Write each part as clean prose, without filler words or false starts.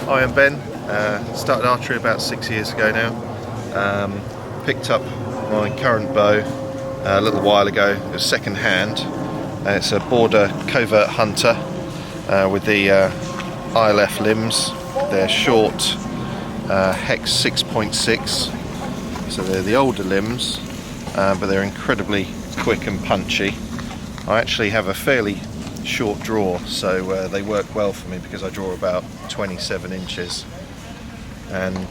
Hi, I'm Ben. Started archery about 6 years ago now. Picked up my current bow a little while ago. It was second hand. It's a border covert hunter with the ILF limbs. They're short, hex 6.6, so they're the older limbs, but they're incredibly quick and punchy. I actually have a fairly short draw, so they work well for me because I draw about 27 inches, and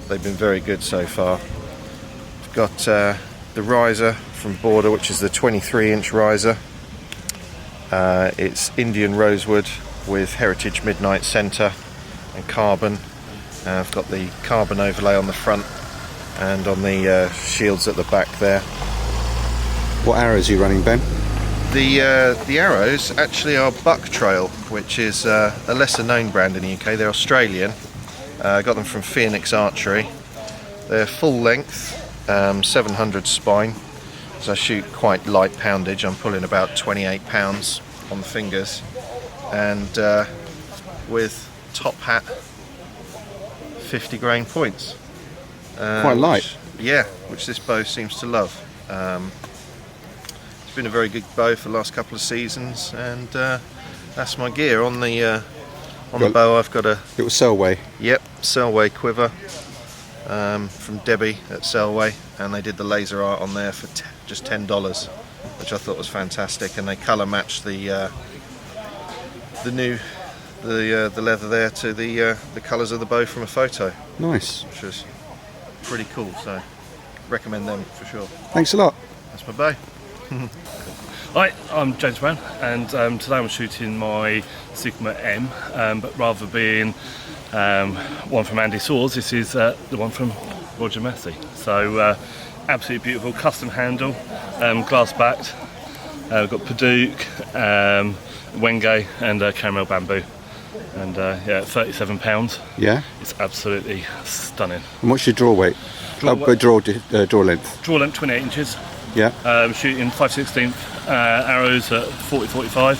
they've been very good so far. I've got the riser from Border, which is the 23-inch riser. It's Indian rosewood with heritage midnight centre and carbon. I've got the carbon overlay on the front and on the shields at the back there. What arrows are you running, Ben? The arrows actually are Buck Trail, which is a lesser known brand in the UK. They're Australian. I got them from Phoenix Archery. They're full length, 700 spine, so I shoot quite light poundage. I'm pulling about 28 pounds on the fingers, and with top hat 50 grain points. Quite light. Which this bow seems to love. It's been a very good bow for the last couple of seasons, and that's my gear. On the bow I've got a little Selway. Yep, Selway quiver from Debbie at Selway, and they did the laser art on there for just $10, which I thought was fantastic, and they colour matched the leather there to the colours of the bow from a photo. Nice. Which was pretty cool, so recommend them for sure. Thanks a lot. That's my bow. Hi, I'm James Brown, and today I'm shooting my Sigma M, but rather being one from Andy Saws, this is the one from Roger Massey. So absolutely beautiful, custom handle, glass backed. We've got Paduke, Wenge and caramel bamboo, and yeah, £37. Yeah, it's absolutely stunning. And what's your draw weight? Draw length. Draw length 28 inches. Yeah. Shooting 5/16 arrows at 40-45,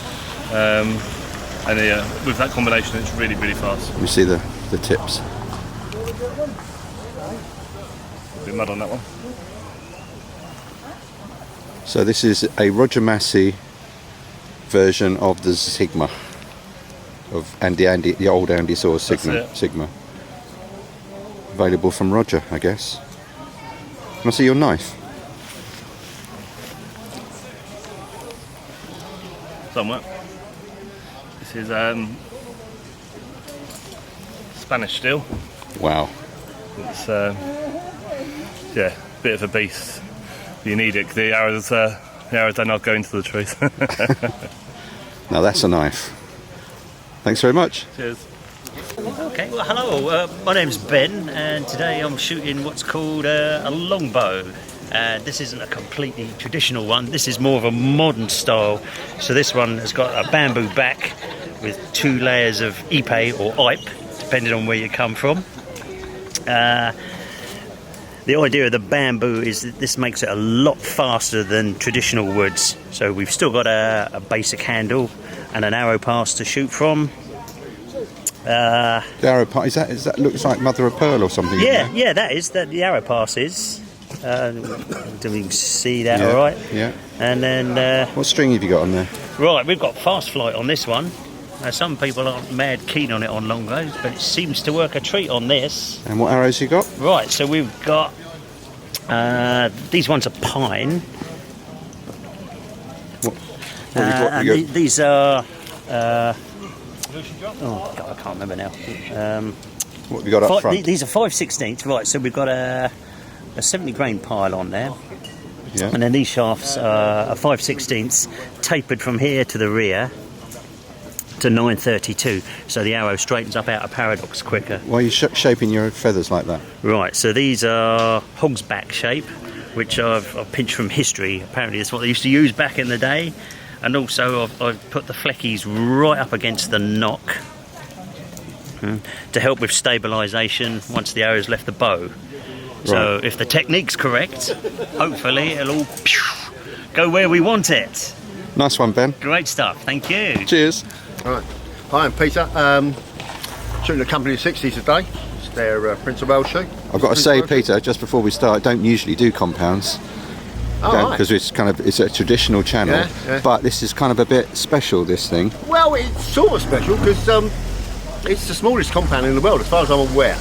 and yeah, with that combination it's really fast. Let me see the tips. A bit mud on that one. So this is a Roger Massey version of the Sigma, of the old Andy Saws Sigma. Available from Roger, I guess. Can I see your knife? Somewhere. This is Spanish steel. Wow. It's yeah, bit of a beast. You need it. The arrows don't not go into the trees. Now that's a knife. Thanks very much. Cheers. Okay, well hello, my name's Ben, and today I'm shooting what's called a longbow. This isn't a completely traditional one, this is more of a modern style. So this one has got a bamboo back with 2 layers of ipe or ipe, depending on where you come from. The idea of the bamboo is that this makes it a lot faster than traditional woods. So we've still got a basic handle and an arrow pass to shoot from. The arrow pass, is that looks like mother of pearl or something? Yeah, that is the arrow pass is. Do we see that all right? Yeah. And then what string have you got on there? Right, we've got fast flight on this one. Now, some people aren't mad keen on it on longbows, but it seems to work a treat on this. And what arrows you got? Right, so we've got these ones are pine. These are oh God, I can't remember now. What have you got up front? These are 5/16. Right, so we've got a 70 grain pile on there. Yeah. And then these shafts are 5/16 tapered from here to the rear to 932, so the arrow straightens up out of paradox quicker. Why are you shaping your feathers like that? Right, so these are hog's back shape, which I've pinched from history. Apparently that's what they used to use back in the day. And also I've put the fleckies right up against the nock to help with stabilisation once the arrow's left the bow. So if the technique's correct, hopefully it'll all go where we want it. Nice one, Ben. Great stuff, thank you. Cheers. Right. Hi, I'm Peter. shooting a company of 60s today. It's their Prince of Wales shoe. I've got to say, Peter, just before we start, I don't usually do compounds. Because it's a traditional channel, Yeah. but this is kind of a bit special, this thing. Well, it's sort of special because it's the smallest compound in the world as far as I'm aware.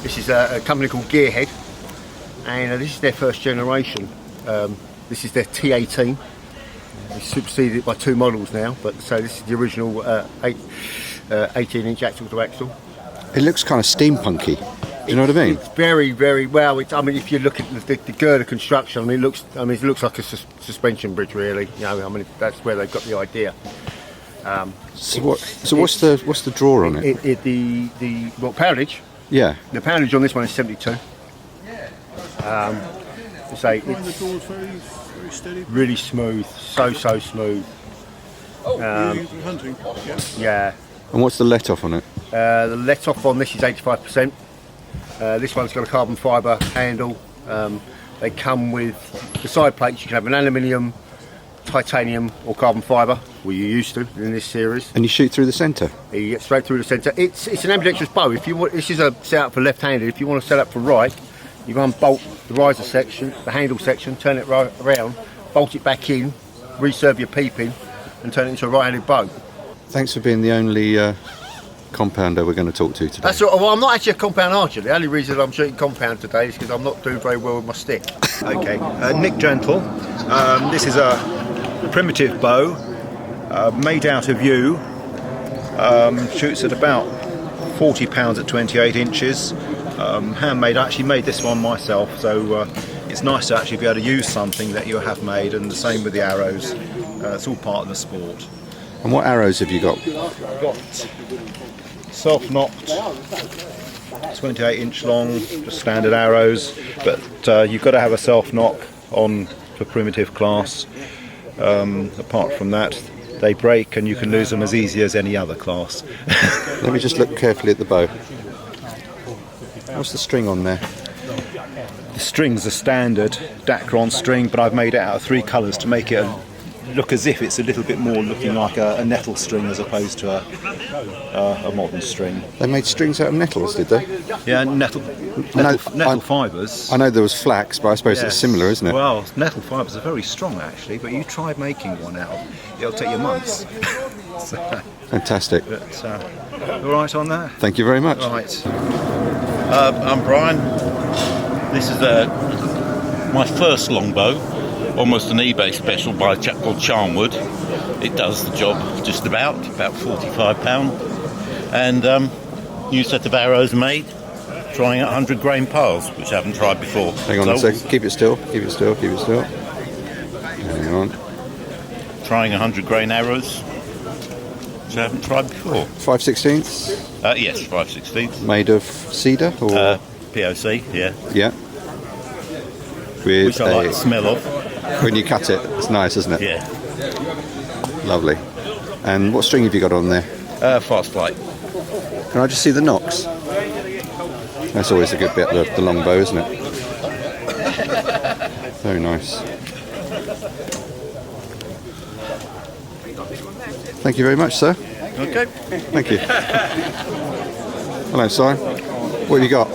This is a company called Gearhead, and this is their first generation. This is their T18. It's superseded by 2 models now, but so this is the original 18-inch axle to axle. It looks kind of steampunky. Do you know what I mean? It's very, very well. I mean, if you look at the girder construction, I mean, it looks like a suspension bridge, really. You know, I mean, that's where they've got the idea. So what's the draw on it? The poundage. Yeah. The poundage on this one is 72. It's very steady. really smooth, so smooth. Hunting. Yeah. And what's the let off on it? The let off on this is 85%. This one's got a carbon fibre handle. They come with the side plates. You can have an aluminium, titanium or carbon fibre, well, you used to in this series. And you shoot through the centre? You get straight through the centre. It's an ambidextrous bow. If you want, this is a setup for left-handed. If you want to set up for right, you go and bolt the riser section, the handle section, turn it right around, bolt it back in, reserve your peeping, and turn it into a right-handed bow. Thanks for being the only compounder we're going to talk to today. That's right. Well, I'm not actually a compound archer. The only reason I'm shooting compound today is because I'm not doing very well with my stick. Okay, Nick Gentle. This is a primitive bow made out of yew. Shoots at about 40 pounds at 28 inches. Handmade. I actually made this one myself, so it's nice to actually be able to use something that you have made, and the same with the arrows. It's all part of the sport. And what arrows have you got? I've got self-knocked 28-inch long, just standard arrows, but you've got to have a self-knock on for primitive class. Apart from that, they break and you can lose them as easy as any other class. Let me just look carefully at the bow. What's the string on there? The string's a standard Dacron string, but I've made it out of 3 colours to make it look as if it's a little bit more looking like a nettle string as opposed to a modern string. They made strings out of nettles, did they? Yeah, nettle fibres. I know there was flax, but I suppose it's similar, isn't it? Well, nettle fibres are very strong actually, but you try making one out, it'll take you months. Fantastic. But, all right on that? Thank you very much. Right. I'm Brian. This is my first longbow, almost an eBay special by a chap called Charnwood. It does the job just about £45. And new set of arrows made, trying at 100 grain piles, which I haven't tried before. Hang on a second, keep it still, keep it still, keep it still. Hang on. Trying 100 grain arrows, which I haven't tried before. 5/16? Yes, 5/16. Made of cedar or? POC, yeah. Yeah. With Which I like the smell of. When you cut it, it's nice, isn't it? Yeah. Lovely. And what string have you got on there? Fast flight. Can I just see the knocks? That's always a good bit, the longbow, isn't it? Very nice. Thank you very much, sir. Okay. Thank you. Hello, Si. What have you got?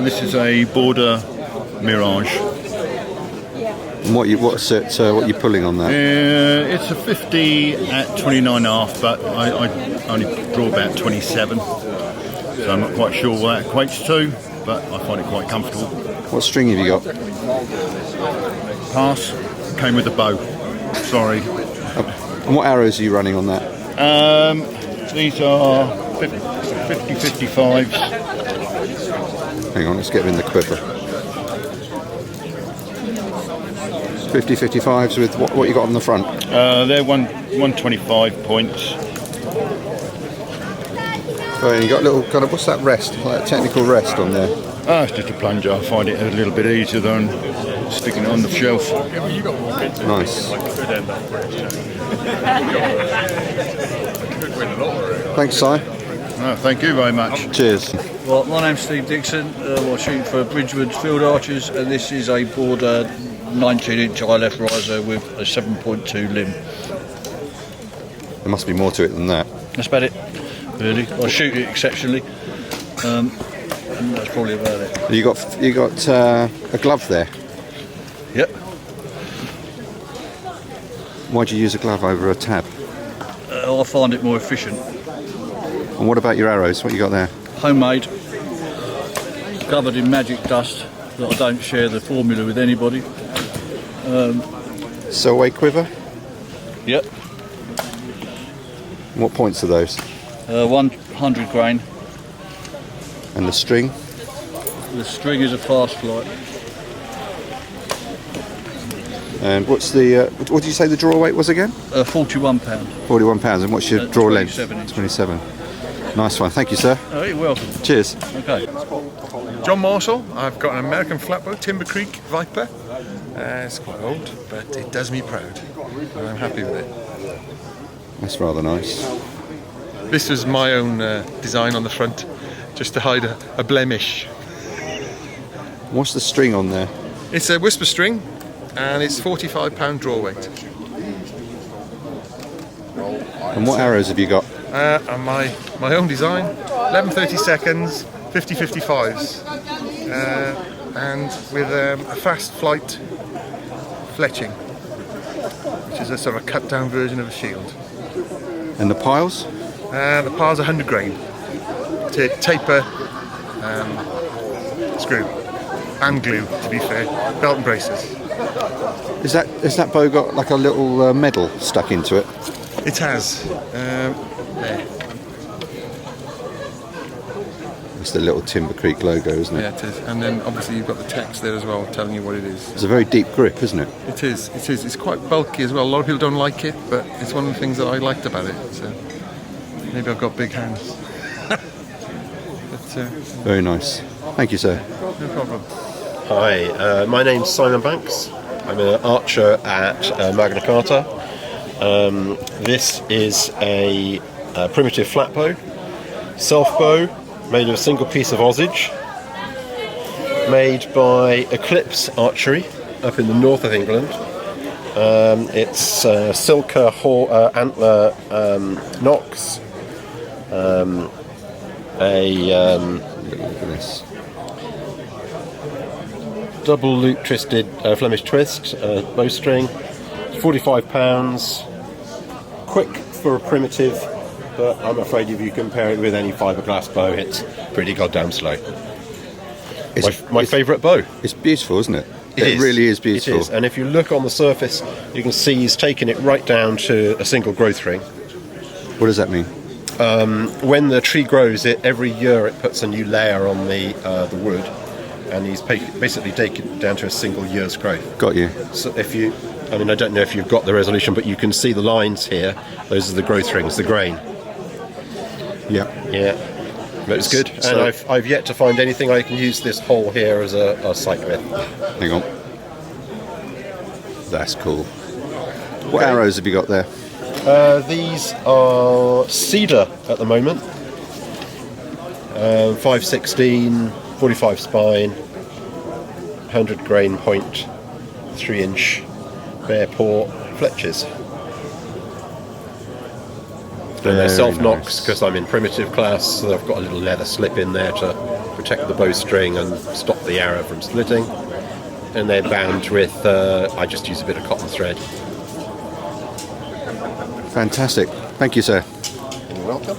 This is a border Mirage. And what are you pulling on that? It's a 50 at 29.5, but I only draw about 27. So I'm not quite sure what that equates to, but I find it quite comfortable. What string have you got? Pass. Came with the bow. Sorry. And what arrows are you running on that? These are 50-55s. Hang on, let's get them in the quiver. 50-55s with what you got on the front? They're 125 points. Oh, and you got a little kind of, what's that rest? Like a technical rest on there? It's just a plunger. I find it a little bit easier than sticking it on the shelf. Nice. Thanks, Si. Thank you very much. Cheers. Well, my name's Steve Dixon. I'm shooting for Bridgewood Field Archers, and this is a border 19-inch eye left riser with a 7.2 limb. There must be more to it than that. That's about it. really. I shoot it exceptionally. And that's probably about it. You got a glove there. Yep. Why'd you use a glove over a tab? I find it more efficient. And what about your arrows? What you got there? Homemade, covered in magic dust that I don't share the formula with anybody. Surrey quiver. Yep. What points are those? 100 grain. And the string? The string is a fast flight. And what's the what did you say the draw weight was again? £41. £41. And what's your draw length? 27 27. Nice one. Thank you, sir. Oh, you're welcome. Cheers. Okay. John Marshall. I've got an American flatbow, Timber Creek Viper. It's quite old, but it does me proud. And I'm happy with it. That's rather nice. This was my own design on the front, just to hide a blemish. What's the string on there? It's a whisper string, and it's £45 draw weight. And what arrows have you got? And my own design, 11:30 seconds, 50-55s, and with a fast flight fletching, which is a sort of cut down version of a shield. And the piles? The pile's 100 grain. Taper, screw, and glue, to be fair. Belt and braces. Has that bow got like a little medal stuck into it? It has. There. It's the little Timber Creek logo, isn't it? Yeah, it is. And then obviously you've got the text there as well, telling you what it is. It's a very deep grip, isn't it? It is. It is. It's quite bulky as well. A lot of people don't like it, but it's one of the things that I liked about it. So maybe I've got big hands. But, Very nice. Thank you, sir. no problem. Hi, my name's Simon Banks. I'm an archer at Magna Carta. This is a primitive flatbow, self-bow, made of a single piece of osage, made by Eclipse Archery up in the north of England. It's Silka antler Knox, Look at this. double loop twisted Flemish twist, bowstring, £45, quick for a primitive, but I'm afraid if you compare it with any fiberglass bow, it's pretty goddamn slow. My favourite bow. It's beautiful, isn't it? It is. really is beautiful. It is, and if you look on the surface, you can see he's taken it right down to a single growth ring. What does that mean? When the tree grows, every year it puts a new layer on the wood, and he's basically taken it down to a single year's growth. Got you. So I don't know if you've got the resolution, but you can see the lines here. Those are the growth rings, the grain. Yeah. Yeah, but it's good. So- And I've yet to find anything I can use this hole here as a sight with. Hang on. That's cool. What arrows have you got there? These are cedar at the moment. 516, 45 spine, 100 grain point, 3-inch bare port fletchers. And they're self-knocks because I'm in primitive class, so I've got a little leather slip in there to protect the bowstring and stop the arrow from splitting. And they're bound with, I just use a bit of cotton thread. Fantastic. Thank you, sir. You're welcome.